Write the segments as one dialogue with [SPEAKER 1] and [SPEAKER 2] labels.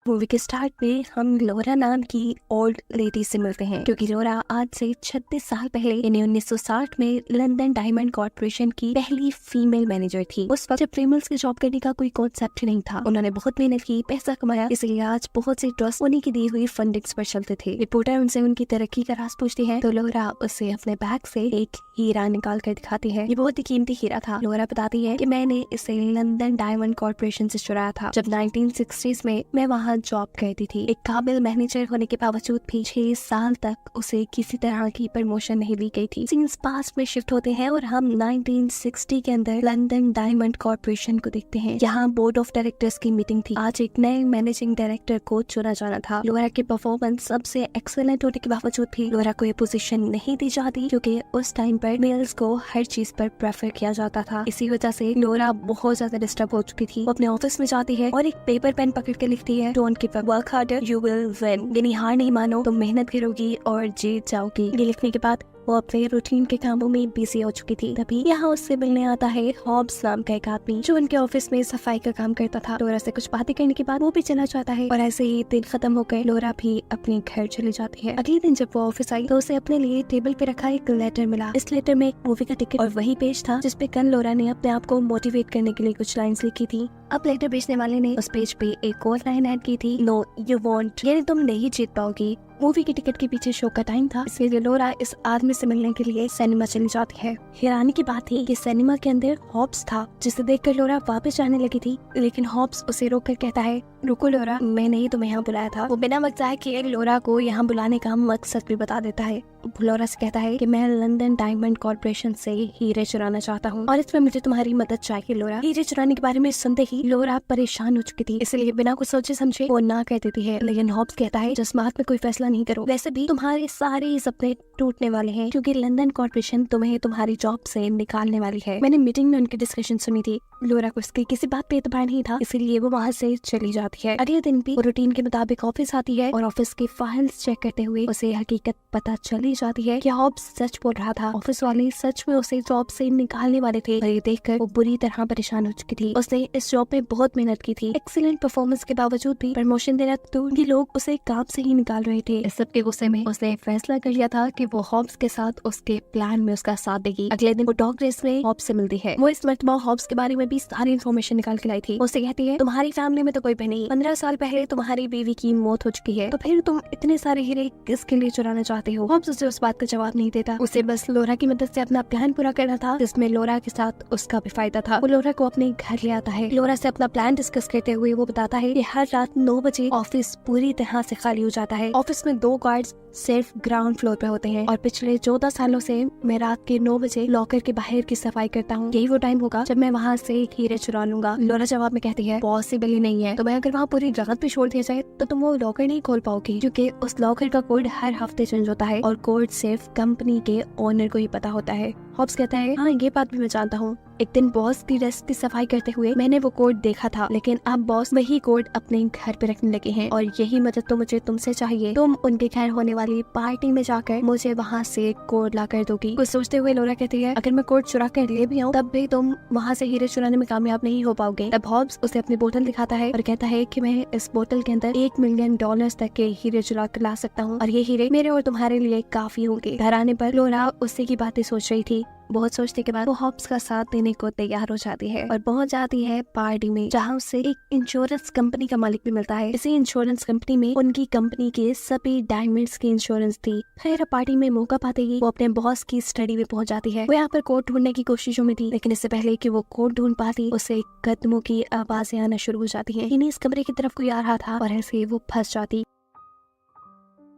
[SPEAKER 1] Movie के start में हम लोरा नाम की ओल्ड लेडी से मिलते हैं, क्योंकि लोरा आज से 36 साल पहले यानी 1960 में लंदन डायमंड कॉर्पोरेशन की पहली फीमेल मैनेजर थी। उस वक्त जब फीमेल्स की जॉब करने का कोई कॉन्सेप्ट ही नहीं था। उन्होंने बहुत मेहनत की, पैसा कमाया, इसलिए आज बहुत से ट्रस्ट उन्हीं की दी हुई फंडिंग्स पर चलते थे। रिपोर्टर उनसे उनकी तरक्की का राज पूछती है तो लोरा उसे अपने बैग से एक हीरा निकाल कर दिखाती है। ये बहुत ही कीमती हीरा था। लोरा बताती है कि मैंने इसे लंदन डायमंड कॉर्पोरेशन से चुराया था जब 1960s में मैं वहाँ जॉब करती थी। एक काबिल मैनेजर होने के बावजूद भी 6 साल तक उसे किसी तरह की प्रमोशन नहीं दी गई थी। सीन्स पास्ट में शिफ्ट होते हैं और हम 1960 के अंदर लंदन डायमंड कॉर्पोरेशन को देखते हैं। यहाँ बोर्ड ऑफ डायरेक्टर्स की मीटिंग थी। आज एक नए मैनेजिंग डायरेक्टर को चुना जाना था। लोरा की परफॉर्मेंस सबसे एक्सेलेंट होने के बावजूद भी लोरा को ये पोजीशन नहीं दी जाती, क्योंकि उस टाइम पर मेल्स को हर चीज पर प्रेफर किया जाता था। इसी वजह से लोरा बहुत ज्यादा डिस्टर्ब हो चुकी थी। वो अपने ऑफिस में जाती है और एक पेपर पेन पकड़ के लिखती है, don't give up, work harder, you will win. यानी हार नहीं मानो, तुम मेहनत करोगी और जीत जाओगी। ये लिखने के बाद वो अपने रूटीन के कामों में बिजी हो चुकी थी। तभी यहाँ उससे मिलने आता है हॉब्स नाम का एक आदमी, जो उनके ऑफिस में सफाई का काम करता था। लोरा से कुछ बातें करने के बाद वो भी चला जाता है और ऐसे ही दिन खत्म हो गए। लोरा भी अपने घर चली जाती है। अगले दिन जब वो ऑफिस आई तो उसे अपने लिए टेबल पे रखा एक लेटर मिला। इस लेटर में एक मूवी का टिकट और वही पेज था जिसपे कल लोरा ने अपने आप को मोटिवेट करने के लिए कुछ लाइन्स लिखी थी। अब लेटर बेचने वाले ने उस पेज पे एक और लाइन ऐड की थी, नो यू वॉन्ट, यानी तुम नहीं जीत पाओगी। मूवी के टिकट के पीछे शो का टाइम था, इसलिए लोरा इस आदमी से मिलने के लिए सिनेमा चली जाती है। हैरानी की बात थी कि सिनेमा के अंदर हॉब्स था, जिसे देखकर लोरा वापस जाने लगी थी, लेकिन हॉब्स उसे रोककर कहता है, रुको लोरा, मैंने ही तुम्हें यहाँ बुलाया था। वो बिना वजह के लोरा को यहाँ बुलाने का मकसद भी बता देता है। लोरा से कहता है कि मैं लंदन डायमंड कॉर्पोरेशन से हीरे चुराना चाहता हूँ और इसमें मुझे तुम्हारी मदद चाहिए। लोरा हीरे चुराने के बारे में सुनते ही लोरा परेशान हो चुकी थी, इसलिए बिना कुछ सोचे समझे वो ना कह देती है। लेकिन हॉब्स कहता है, जज्बात में कोई फैसला नहीं करो, वैसे भी तुम्हारे सारे सपने टूटने वाले हैं, क्योंकि लंदन कॉर्पोरेशन तुम्हें तुम्हारी जॉब से निकालने वाली है। मैंने मीटिंग में उनकी डिस्कशन सुनी थी। लोरा को इसकी किसी बात पे एतबार नहीं था, इसलिए वो वहाँ से चली जाती है। अगले दिन भी वो रूटीन के मुताबिक ऑफिस आती है और ऑफिस की फाइल्स चेक करते हुए उसे हकीकत पता चली जाती है कि हॉब्स सच बोल रहा था। ऑफिस वाले सच में उसे जॉब से निकालने वाले थे और ये देखकर वो बुरी तरह परेशान हो चुकी थी। उसने इस जॉब में बहुत मेहनत की थी। एक्सीलेंट परफॉर्मेंस के बावजूद भी प्रमोशन देना तो ये लोग उसे काम से ही निकाल रहे थे। इस सब के गुस्से में उसने फैसला कर लिया था कि वो हॉब्स के साथ उसके प्लान में उसका साथ देगी। अगले दिन वो डॉग रेस में हॉब्स से मिलती है। वो इस मरतबा हॉब्स के बारे में भी सारी इन्फॉर्मेशन निकाल के लाई थी। उससे कहती है, तुम्हारी फैमिली में तो कोई भी नहीं, 15 साल पहले तुम्हारी बीवी की मौत हो चुकी है, तो फिर तुम इतने सारे हीरे किसके लिए चुराना चाहते हो। हॉब्स उसे उस बात का जवाब नहीं देता। उसे बस लोरा की मदद से अपना प्लान पूरा करना था, जिसमें लोरा के साथ उसका भी फायदा था। वो लोरा को अपने घर ले आता है। लोरा से अपना प्लान डिस्कस करते हुए वो बताता है कि हर रात 9 बजे ऑफिस पूरी तरह से खाली हो जाता है। ऑफिस में 2 गार्ड्स सिर्फ ग्राउंड फ्लोर पे होते हैं और पिछले 14 सालों से मैं रात के 9 बजे लॉकर के बाहर की सफाई करता हूँ। यही वो टाइम होगा जब मैं वहाँ से हीरे चुरा लूंगा। लोरा जवाब में कहती है, पॉसिबल ही नहीं है, तो मैं अगर वहाँ पूरी रात पे छोड़ दिया जाए तो तुम वो लॉकर नहीं खोल पाओगी, क्योंकि उस लॉकर का कोड हर हफ्ते चेंज होता है और कोड सिर्फ कंपनी के ओनर को ही पता होता है। हॉब्स कहता है, हाँ ये बात भी मैं जानता हूँ। एक दिन बॉस की डेस्क की सफाई करते हुए मैंने वो कोड देखा था, लेकिन अब बॉस वही कोड अपने घर पे रखने लगे हैं और यही मदद तो मुझे तुमसे चाहिए। तुम उनके घर होने वाली पार्टी में जाकर मुझे वहाँ से कोड ला कर दोगी। कुछ सोचते हुए लोरा कहती है, अगर मैं कोड चुरा कर ले भी आऊँ तब भी तुम वहाँ से हीरे चुराने में कामयाब नहीं हो पाओगे। तब हॉब्स उसे अपनी बोतल दिखाता है और कहता है कि मैं इस बोतल के अंदर $1 मिलियन तक के हीरे चुरा कर ला सकता हूँ और ये हीरे मेरे और तुम्हारे लिए काफी होंगे। घर आने पर लोरा उससे की बातें सोच रही थी। बहुत सोचने के बाद वो हॉब्स का साथ देने को तैयार हो जाती है और पहुंच जाती है पार्टी में, जहां उसे एक इंश्योरेंस कंपनी का मालिक भी मिलता है। इसी इंश्योरेंस कंपनी में उनकी कंपनी के सभी डायमंड्स की इंश्योरेंस थी। खैर पार्टी में मौका पाते ही वो अपने बॉस की स्टडी में पहुंच जाती है। वो यहाँ पर कोड ढूंढने की कोशिशों में थी, लेकिन इससे पहले कि वो कोड ढूंढ पाती उसे कदमों की आवाजें आना शुरू हो जाती है। इन्हीं इस कमरे की तरफ कोई आ रहा था और ऐसे वो फंस जाती,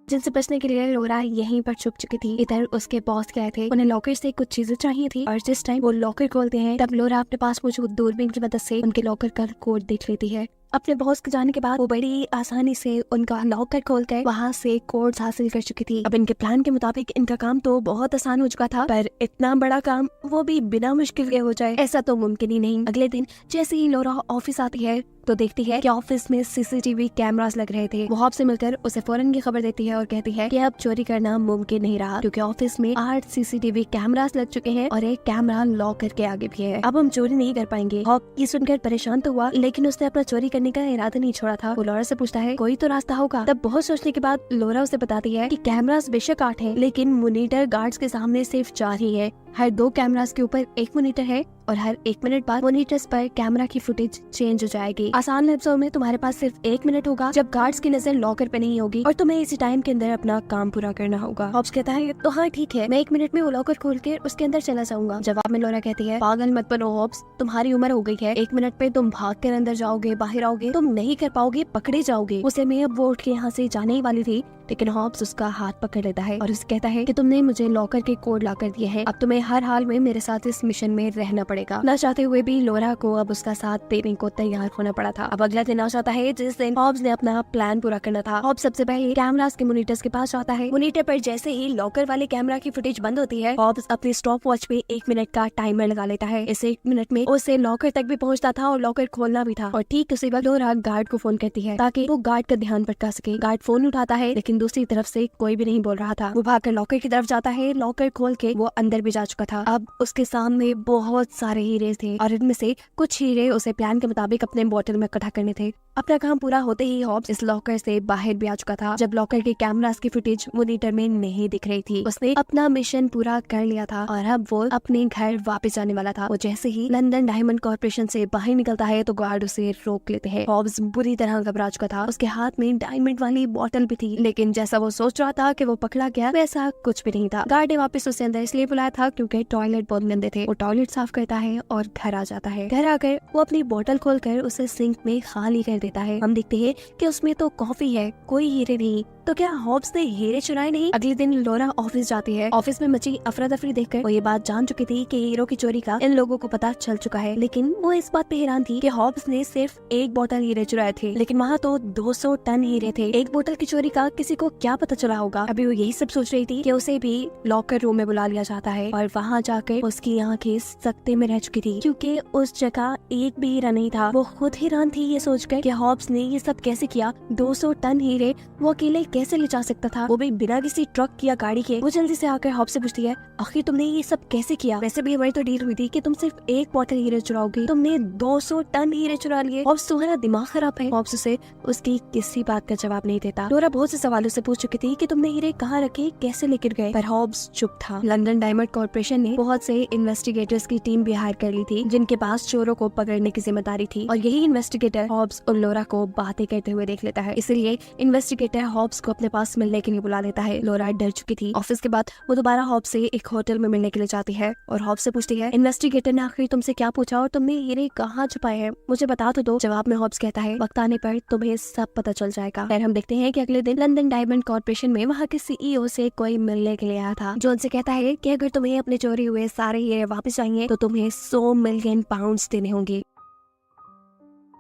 [SPEAKER 1] जिनसे बचने के लिए लोरा यहीं पर छुप चुकी थी। इधर उसके बॉस गए थे, उन्हें लॉकर से कुछ चीजें चाहिए थी और जिस टाइम वो लॉकर खोलते हैं तब लोरा अपने पास मौजूद दूरबीन की मदद से उनके लॉकर का कोड देख लेती है। अपने बॉस के जाने के बाद वो बड़ी आसानी से उनका लॉकर खोलकर वहाँ से कोड्स हासिल कर चुकी थी। अब इनके प्लान के मुताबिक इनका काम तो बहुत आसान हो चुका था, पर इतना बड़ा काम वो भी बिना मुश्किल के हो जाए ऐसा तो मुमकिन ही नहीं। अगले दिन जैसे ही लोरा ऑफिस आती है तो देखती है कि ऑफिस में सीसीटीवी कैमरास लग रहे थे। वो हॉब्स से मिलकर उसे फौरन की खबर देती है और कहती है कि अब चोरी करना मुमकिन नहीं रहा, क्योंकि ऑफिस में 8 सीसीटीवी कैमरास लग चुके हैं और एक कैमरा लॉकर के आगे भी है। अब हम चोरी नहीं कर पाएंगे। हॉब ये सुनकर परेशान तो हुआ, लेकिन उसने अपना चोरी करने का इरादा नहीं छोड़ा था। वो लॉरा से पूछता है कोई तो रास्ता होगा। तब बहुत सोचने के बाद लॉरा उसे बताती है कि कैमरास बेशक 8 हैं, लेकिन मॉनिटर गार्ड्स के सामने सिर्फ 4 ही है। हर 2 कैमरास के ऊपर एक मॉनिटर है और हर 1 मिनट बाद मॉनिटर्स पर कैमरा की फुटेज चेंज हो जाएगी। आसान लफ्जों में तुम्हारे पास सिर्फ 1 मिनट होगा जब गार्ड्स की नजर लॉकर पे नहीं होगी और तुम्हें इसी टाइम के अंदर अपना काम पूरा करना होगा। हॉब्स कहता है तो हाँ ठीक है, मैं 1 मिनट में वो लॉकर खोल के उसके अंदर चला जाऊंगा। जवाब में लॉरा कहती है पागल मत बनो हॉब्स, तुम्हारी उम्र हो गई है। 1 मिनट पे तुम भाग कर अंदर जाओगे, बाहर आओगे, तुम नहीं कर पाओगे, पकड़े जाओगे। उसे मैं अब वो उठ के यहाँ से जाने ही वाली थी, लेकिन हॉब्स उसका हाथ पकड़ लेता है और उसे कहता है कि तुमने मुझे लॉकर के कोड ला कर दिए हैं, अब तुम्हें हर हाल में मेरे साथ इस मिशन में रहना पड़ेगा। न चाहते हुए भी लॉरा को अब उसका साथ देने को तैयार होना पड़ा था। अब अगला दिन आ जाता है जिस दिन हॉब्स ने अपना प्लान पूरा करना था। हॉब्स सबसे पहले कैमरास के मॉनिटर्स के पास जाता है। मॉनिटर पर जैसे ही लॉकर वाले कैमरा की फुटेज बंद होती है, हॉब्स अपने स्टॉप वॉच पे 1 मिनट का टाइमर लगा लेता है। इस 1 मिनट में उसे लॉकर तक भी पहुंचता था और लॉकर खोलना भी था। और ठीक उसी वक्त लॉरा गार्ड को फोन करती है ताकि वो गार्ड का ध्यान भटका सके। गार्ड फोन उठाता है, लेकिन दूसरी तरफ से कोई भी नहीं बोल रहा था। वो भागकर लॉकर की तरफ जाता है। लॉकर खोल के वो अंदर भी जा चुका था। अब उसके सामने बहुत सारे हीरे थे और इनमें से कुछ हीरे उसे प्लान के मुताबिक अपने बोतल में इकट्ठा करने थे। अपना काम पूरा होते ही हॉब्स इस लॉकर से बाहर भी आ चुका था। जब लॉकर के कैमरास की फुटेज मॉनिटर में नहीं दिख रही थी, उसने अपना मिशन पूरा कर लिया था और अब वो अपने घर वापस जाने वाला था। वो जैसे ही लंदन डायमंड कॉर्पोरेशन से बाहर निकलता है तो गार्ड उसे रोक लेते हैं। हॉब्स बुरी तरह घबरा चुका था। उसके हाथ में डायमंड वाली बोतल भी थी, लेकिन जैसा वो सोच रहा था कि वो पकड़ा गया, वैसा कुछ भी नहीं था। गार्ड ने वापस उसे अंदर इसलिए बुलाया था क्योंकि टॉयलेट बहुत गंदे थे। वो टॉयलेट साफ करता है और घर आ जाता है। घर आकर वो अपनी बोतल खोलकर उसे सिंक में खाली कर देता है। हम देखते हैं कि उसमें तो कॉफी है, कोई हीरे नहीं। तो क्या हॉब्स ने हीरे चुराए नहीं? अगले दिन लॉरा ऑफिस जाती है। ऑफिस में मची अफरा तफरी देखकर वो ये बात जान चुकी थी कि हीरो की चोरी का इन लोगों को पता चल चुका है, लेकिन वो इस बात पे हैरान थी कि हॉब्स ने सिर्फ 1 बोतल हीरे चुराए थे, लेकिन वहाँ तो 200 टन हीरे थे। 1 बोतल की चोरी का किसी को क्या पता चला होगा? अभी वो यही सब सोच रही थी कि उसे भी लॉकर रूम में बुला लिया जाता है और वहाँ जाकर उसकी आंखें सकते में रह चुकी थी, क्योंकि उस जगह एक भी हीरा नहीं था। वो खुद हैरान थी ये सोचकर कि हॉब्स ने ये सब कैसे किया। 200 टन हीरे वो अकेले कैसे ले जा सकता था, वो भी बिना किसी ट्रक या गाड़ी के। वो जल्दी से आकर हॉब्स से पूछती है आखिर तुमने ये सब कैसे किया? वैसे भी हमारी तो डील हुई थी कि तुम सिर्फ 1 बोतल हीरे चुराओगे, तुमने 200 टन हीरे चुरा लिए। हॉब्स तुम्हारा दिमाग खराब है? हॉब्स उसे उसकी किसी बात का जवाब नहीं देता। लॉरा बहुत से सवालों से पूछ चुकी थी कि तुमने हीरे कहाँ रखे, कैसे लेकर गए, पर हॉब्स चुप था। लंदन डायमंड कॉर्पोरेशन ने बहुत से इन्वेस्टिगेटर्स की टीम भी हायर कर ली थी, जिनके पास चोरों को पकड़ने की जिम्मेदारी थी, और यही इन्वेस्टिगेटर हॉब्स और लॉरा को बातें करते हुए देख लेता है। इसलिए इन्वेस्टिगेटर हॉब्स को अपने पास मिलने के लिए बुला लेता है। लॉरा डर चुकी थी। ऑफिस के बाद वो दोबारा हॉब्स से एक होटल में मिलने के लिए जाती है और हॉब्स से पूछती है इन्वेस्टिगेटर ने आखिर तुमसे क्या पूछा और तुमने हीरे कहाँ छुपाए हैं, मुझे बता तो दो। जवाब में हॉब्स कहता है वक्त आने पर तुम्हें सब पता चल जाएगा। फिर हम देखते हैं कि अगले दिन लंदन डायमंड कॉर्पोरेशन में वहाँ के सीईओ से कोई मिलने के लिए आया था, जो उनसे कहता है कि अगर तुम्हें अपने चोरी हुए सारे हीरे वापस चाहिए तो तुम्हें 100 मिलियन पाउंड्स देने होंगे।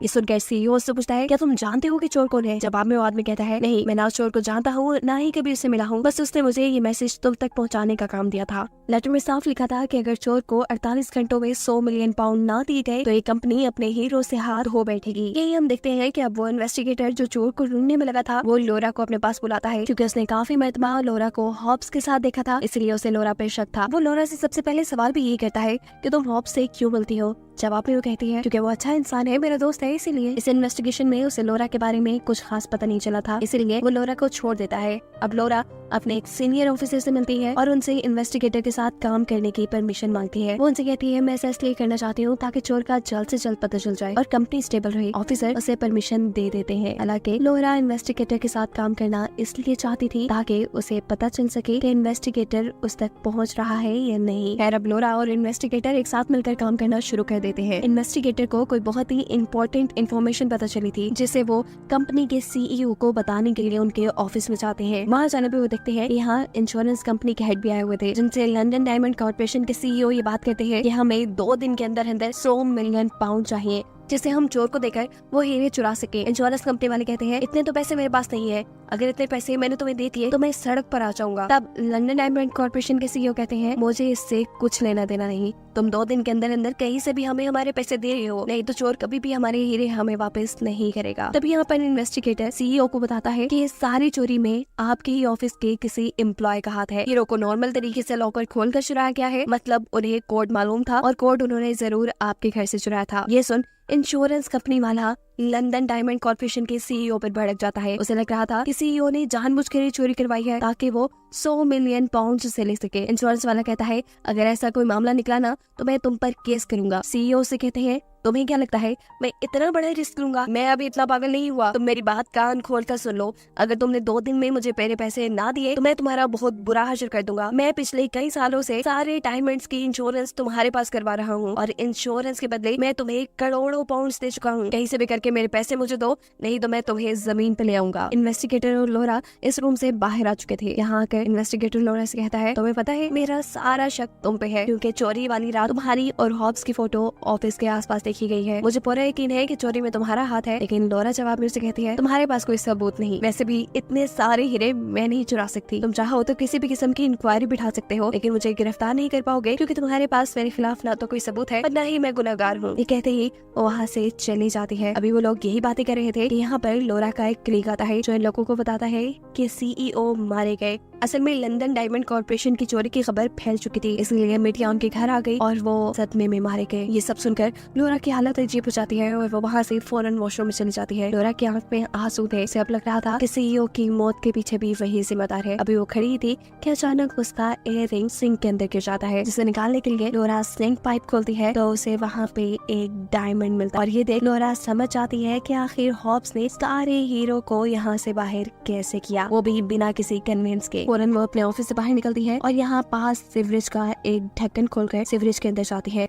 [SPEAKER 1] ये सुनकर सीईओ से पूछता है क्या तुम जानते हो कि चोर कौन है? जवाब में वो आदमी कहता है नहीं, मैं ना चोर को जानता हूँ ना ही कभी उससे मिला हूँ, बस उसने मुझे ये मैसेज तुम तक पहुँचाने का काम दिया था। लेटर में साफ लिखा था कि अगर चोर को 48 घंटों में 100 मिलियन पाउंड ना दिए गए तो ये कंपनी अपने हीरो से हाथ धो बैठेगी। यही हम देखते हैं कि अब वो इन्वेस्टिगेटर जो चोर को ढूंढने में लगा था वो लॉरा को अपने पास बुलाता है, क्योंकि उसने काफी मरतबा लॉरा को हॉब्स के साथ देखा था, इसलिए उसे लॉरा पे शक था। वो लॉरा से सबसे पहले सवाल भी यही करता है कि तुम हॉब्स से क्यों मिलती हो? जवाब में वो कहती है क्योंकि वो अच्छा इंसान है, मेरा दोस्त है, इसीलिए। इस इन्वेस्टिगेशन में उसे लॉरा के बारे में कुछ खास पता नहीं चला था, इसीलिए वो लॉरा को छोड़ देता है। अब लॉरा अपने एक सीनियर ऑफिसर से मिलती है और उनसे इन्वेस्टिगेटर के साथ काम करने की परमिशन मांगती है। वो उनसे कहती है मैं ऐसा इसलिए करना चाहती हूँ ताकि चोर का जल्द से जल्द पता चल जाए और कंपनी स्टेबल रहे। ऑफिसर उसे परमिशन दे देते हैं। हालांकि लॉरा इन्वेस्टिगेटर के साथ काम करना इसलिए चाहती थी ताकि उसे पता चल सके कि इन्वेस्टिगेटर उस तक पहुँच रहा है या नहीं। खैर अब लॉरा और इन्वेस्टिगेटर एक साथ मिलकर काम करना शुरू कर देते हैं। इन्वेस्टिगेटर को कोई बहुत ही इंपॉर्टेंट इन्फॉर्मेशन पता चली थी, जिसे वो कंपनी के सीईओ को बताने के लिए उनके ऑफिस में जाते हैं। वहाँ जाने पे वो देखते हैं कि यहाँ इंश्योरेंस कंपनी के हेड भी आए हुए थे, जिनसे लंदन डायमंड कॉर्पोरेशन के सीईओ ये बात कहते हैं कि हमें 2 दिन के अंदर अंदर 100 मिलियन पाउंड चाहिए। जिससे हम चोर को देकर वो हीरे चुरा सके। इंश्योरेंस कंपनी वाले कहते हैं इतने तो पैसे मेरे पास नहीं है, अगर इतने पैसे मैंने तुम्हें दे दिए तो मैं सड़क पर आ जाऊंगा। तब लंदन डायमंड कॉर्पोरेशन के सीईओ कहते हैं मुझे इससे कुछ लेना देना नहीं, तुम 2 दिन के अंदर अंदर कहीं से भी हमें हमारे पैसे दे रहे हो, नहीं तो चोर कभी भी हमारे हीरे हमें वापस नहीं करेगा। तभी यहाँ पर इन्वेस्टिगेटर सीईओ को बताता है कि ये सारी चोरी में आपके ही ऑफिस के किसी एम्प्लॉय का हाथ है। हीरो को नॉर्मल तरीके से लॉकर खोल कर चुराया गया है, मतलब उन्हें कोड मालूम था और कोड उन्होंने जरूर आपके घर से चुराया था। ये सुन इंश्योरेंस कंपनी वाला लंदन डायमंड कॉर्पोरेशन के सीईओ पर भड़क जाता है। उसे लग रहा था कि सीईओ ने जानबूझकर ये चोरी करवाई है ताकि वो 100 मिलियन पाउंड से ले सके। इंश्योरेंस वाला कहता है अगर ऐसा कोई मामला निकला ना तो मैं तुम पर केस करूंगा। सीईओ से कहते हैं तुम्हें क्या लगता है मैं इतना बड़ा रिस्क लूंगा? मैं अभी इतना पागल नहीं हुआ, तुम मेरी बात कान खोल कर सुन लो। अगर तुमने 2 दिन में मुझे मेरे पैसे ना दिए तो मैं तुम्हारा बहुत बुरा हाशिर कर दूंगा। मैं पिछले कई सालों से सारे डायमंड्स की इंश्योरेंस तुम्हारे पास करवा रहा हूँ और इंश्योरेंस के बदले मैं तुम्हें करोड़ों पाउंड्स दे चुका हूँ। कहीं से भी करके मेरे पैसे मुझे दो, नहीं तो मैं तुम्हें जमीन पे ले आऊंगा। इन्वेस्टिगेटर और लोरा इस रूम से बाहर आ चुके थे। यहाँ आकर इन्वेस्टिगेटर लोरा से कहता है तुम्हें पता है मेरा सारा शक तुम पे है, क्योंकि चोरी वाली रात तुम्हारी और हॉब्स की फोटो ऑफिस के आसपास देखी गई है। मुझे पूरा यकीन है कि चोरी में तुम्हारा हाथ है। लेकिन लोरा जवाब में उसे कहती है तुम्हारे पास कोई सबूत नहीं, वैसे भी इतने सारे हीरे मैं नहीं चुरा सकती। तुम चाहो तो किसी भी किस्म की इंक्वायरी बिठा सकते हो, लेकिन मुझे गिरफ्तार नहीं कर पाओगे क्योंकि तुम्हारे पास मेरे खिलाफ ना तो कोई सबूत है और न ही मैं गुनहगार हूँ। ये कहते ही वो वहाँ से चली जाती है। अभी वो लोग यही बातें कर रहे थे कि यहाँ पर लोरा का एक क्लिक आता है जो इन लोगों को बताता है कि सीईओ मारे गए। असल में लंदन डायमंड कॉर्पोरेशन की चोरी की खबर फैल चुकी थी, इसलिए मीडिया उनके घर आ गई और वो सदमे में मारे गए। ये सब सुनकर लोरा की हालत अजीब हो जाती है और वो वहाँ से फौरन वॉशरूम में चली जाती है। लोरा की आंख में आंसू थे, उसे अब लग रहा था कि सीईओ की मौत के पीछे भी वही जिम्मेदार है। अभी वो खड़ी थी कि अचानक उसका इयररिंग सिंक के अंदर गिर जाता है, जिसे निकालने के लिए लोरा सिंक पाइप खोलती है तो उसे वहाँ पे एक डायमंड मिलता है और ये देख लोरा समझ जाती है कि आखिर हॉब्स ने सारे हीरो को यहाँ से बाहर कैसे किया, वो भी बिना किसी कन्वेंस के। फौरन वो अपने ऑफिस से बाहर निकलती है और यहाँ पास सीवरेज का एक ढक्कन खोलकर सीवरेज के अंदर जाती है।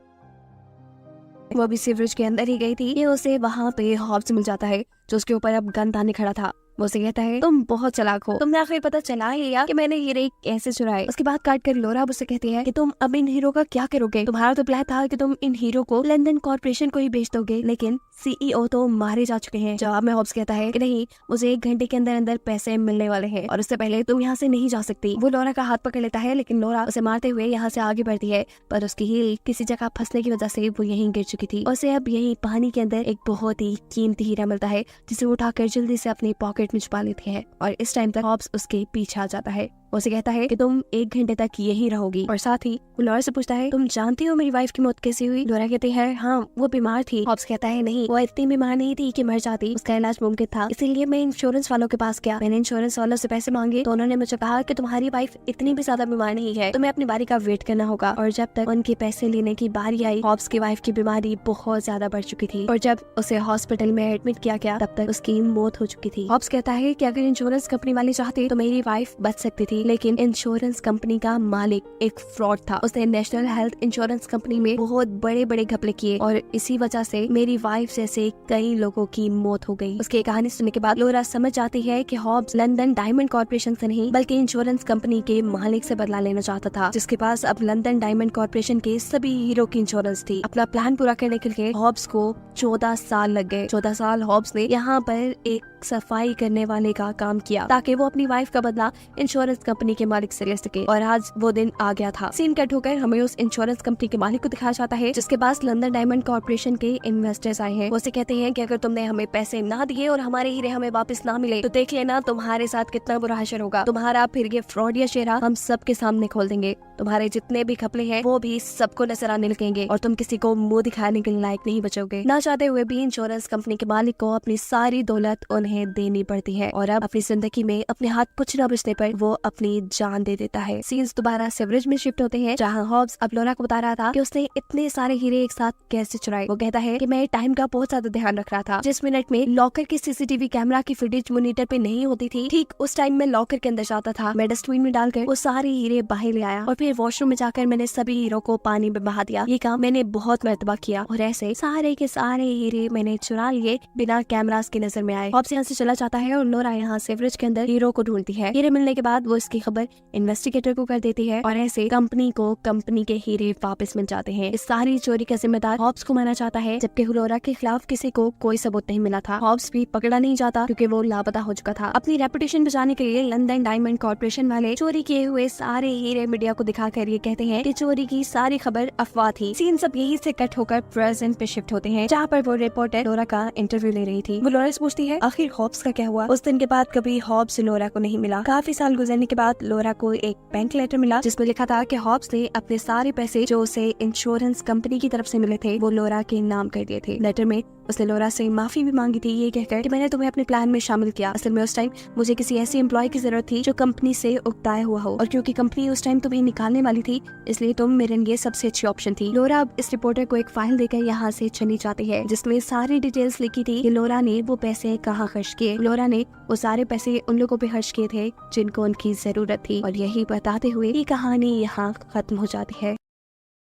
[SPEAKER 1] वो भी सीवरेज के अंदर ही गई थी कि उसे वहाँ पे हॉब्स मिल जाता है जो उसके ऊपर अब गन ताने खड़ा था। वो उसे कहता है तुम बहुत चालाक हो, तुमने आखिर पता चला है या कि मैंने हीरे कैसे चुराए। उसके बाद काट कर लोरा उससे कहती है कि तुम अब इन हीरो का क्या करोगे? तुम्हारा तो प्लान था कि तुम इन हीरो को लंदन कॉर्पोरेशन को ही बेच दोगे, लेकिन सीईओ तो मारे जा चुके हैं। जवाब में हॉब्स कहता है कि नहीं, मुझे 1 घंटे के अंदर अंदर पैसे मिलने वाले हैं और उससे पहले तुम यहाँ से नहीं जा सकती। वो लोरा का हाथ पकड़ लेता है, लेकिन लोरा उसे मारते हुए यहाँ से आगे बढ़ती है, पर उसकी हील किसी जगह फंसने की वजह से वो यहीं गिर चुकी थी। उसे अब यही पानी के अंदर एक बहुत ही कीमती हीरा मिलता है, जिसे उठाकर जल्दी से अपनी पॉकेट में छुपा लेती है और इस टाइम तक हॉब्स उसके पीछे आ जाता है। उसे कहता है कि तुम 1 घंटे तक यहीं रहोगी और साथ ही वो लोरा से पूछता है तुम जानती हो मेरी वाइफ की मौत कैसे हुई? लोरा कहती है हाँ, वो बीमार थी। हॉब्स कहता है नहीं, वो इतनी बीमार नहीं थी कि मर जाती, उसका इलाज मुमकिन था, इसीलिए मैं इंश्योरेंस वालों के पास गया। मैंने इंश्योरेंस वालों से पैसे मांगे तो उन्होंने मुझे कहा कि तुम्हारी वाइफ इतनी भी ज्यादा बीमार नहीं है, तुम्हें अपनी बारी का वेट करना होगा। और जब तक उनके पैसे लेने की बारी आई, हॉब्स की वाइफ की बीमारी बहुत ज्यादा बढ़ चुकी थी और जब उसे हॉस्पिटल में एडमिट किया गया तब तक उसकी मौत हो चुकी थी। हॉब्स कहता है कि अगर इंश्योरेंस कंपनी वाले चाहते तो मेरी वाइफ बच सकती थी, लेकिन इंश्योरेंस कंपनी का मालिक एक फ्रॉड था। उसने नेशनल हेल्थ इंश्योरेंस कंपनी में बहुत बड़े बड़े घपले किए और इसी वजह से मेरी वाइफ जैसे कई लोगों की मौत हो गई। उसकी कहानी सुनने के बाद लोरा समझ जाती है कि हॉब्स लंदन डायमंड कॉर्पोरेशन से नहीं बल्कि इंश्योरेंस कंपनी के मालिक से बदला लेना चाहता था, जिसके पास अब लंदन डायमंड कॉर्पोरेशन के सभी हीरो की इंश्योरेंस थी। अपना प्लान पूरा करने के लिए हॉब्स को 14 साल लग गए। 14 साल हॉब्स ने यहाँ पर एक सफाई करने वाले का काम किया ताकि वो अपनी वाइफ का बदला इंश्योरेंस कंपनी के मालिक से ले सके और आज वो दिन आ गया था। सीन कट होकर हमें उस इंश्योरेंस कंपनी के मालिक को दिखाया जाता है जिसके पास लंदन डायमंड कॉर्पोरेशन के इन्वेस्टर्स आए हैं। वो उसे कहते हैं कि अगर तुमने हमें पैसे ना दिए और हमारे हीरे हमें वापस ना मिले तो देख लेना तुम्हारे साथ कितना बुरा हशर होगा। तुम्हारा फिर ये फ्रॉड या शेरा हम सबके सामने खोल देंगे, तुम्हारे जितने भी घपले हैं वो भी सबको नजर आने लगेंगे और तुम किसी को मुंह दिखाने के लायक नहीं बचोगे। ना चाहते हुए भी इंश्योरेंस कंपनी के मालिक को अपनी सारी दौलत उन्हें देनी पड़ती है और अब अपनी जिंदगी में अपने हाथ कुछ न बचने पर वो अपनी जान दे देता है। सीन्स दोबारा सीवरेज में शिफ्ट होते हैं जहाँ हॉब्स अब लोरा को बता रहा था कि उसने इतने सारे हीरे एक साथ कैसे चुराए। वो कहता है कि मैं टाइम का बहुत ज्यादा ध्यान रख रहा था, जिस मिनट में लॉकर की सीसीटीवी कैमरा की फुटेज मॉनिटर पे नहीं होती थी, ठीक उस टाइम में लॉकर के अंदर जाता था। मैं डस्टबिन में डालकर वो सारे हीरे बाहर ले आया और फिर वॉशरूम में जाकर मैंने सभी हीरो को पानी में बहा दिया। ये काम मैंने बहुत मर्तबा किया और ऐसे सारे के सारे हीरे मैंने चुरा लिए बिना कैमरास की नजर में आए। हॉब्स यहाँ से चला जाता है और लोरा यहाँ से फ्रिज के अंदर हीरो को ढूंढती है। हीरे मिलने के बाद वो इसकी खबर इन्वेस्टिगेटर को कर देती है और ऐसे कंपनी को कंपनी के हीरे वापस मिल जाते हैं। इस सारी चोरी का जिम्मेदार हॉब्स को माना जाता है, जबकि लोरा के खिलाफ किसी को कोई सबूत नहीं मिला था। हॉब्स भी पकड़ा नहीं जाता क्योंकि वो लापता हो चुका था। अपनी रेपुटेशन बचाने के लिए लंदन डायमंड कॉर्पोरेशन वाले चोरी किए हुए सारे हीरे मीडिया को दिखाकर ये कहते हैं कि चोरी की सारी खबर अफवाह थी। सीन सब यही से कट होकर प्रेजेंट पे शिफ्ट होते हैं, जहाँ पर वो रिपोर्टर लोरा का इंटरव्यू ले रही थी। वो लोरा से पूछती है आखिर हॉब्स का क्या हुआ। उस दिन के बाद कभी हॉब्स लोरा को नहीं मिला। काफी साल गुजरने के बाद लोरा को एक बैंक लेटर मिला जिसमें लिखा था कि हॉब्स ने अपने सारे पैसे जो उसे इंश्योरेंस कंपनी की तरफ से मिले थे वो लोरा के नाम कर दिए थे। लेटर में उसने लोरा से माफी भी मांगी थी, ये कहकर कि मैंने तुम्हें अपने प्लान में शामिल किया। असल में उस टाइम मुझे किसी ऐसी एम्प्लॉय की जरूरत थी जो कंपनी से उगताया हुआ हो, और क्योंकि कंपनी उस टाइम तुम्हें निकालने वाली थी इसलिए तुम मेरे लिए सबसे अच्छी ऑप्शन थी। लोरा अब इस रिपोर्टर को एक फाइल देकर यहाँ से चली जाती है जिसमें सारी डिटेल्स लिखी थी कि लोरा ने वो पैसे कहाँ खर्च किए। लोरा ने वो सारे पैसे उन लोगों पे खर्च किए थे जिनको उनकी जरूरत थी, और यही बताते हुए ये कहानी यहाँ खत्म हो जाती है।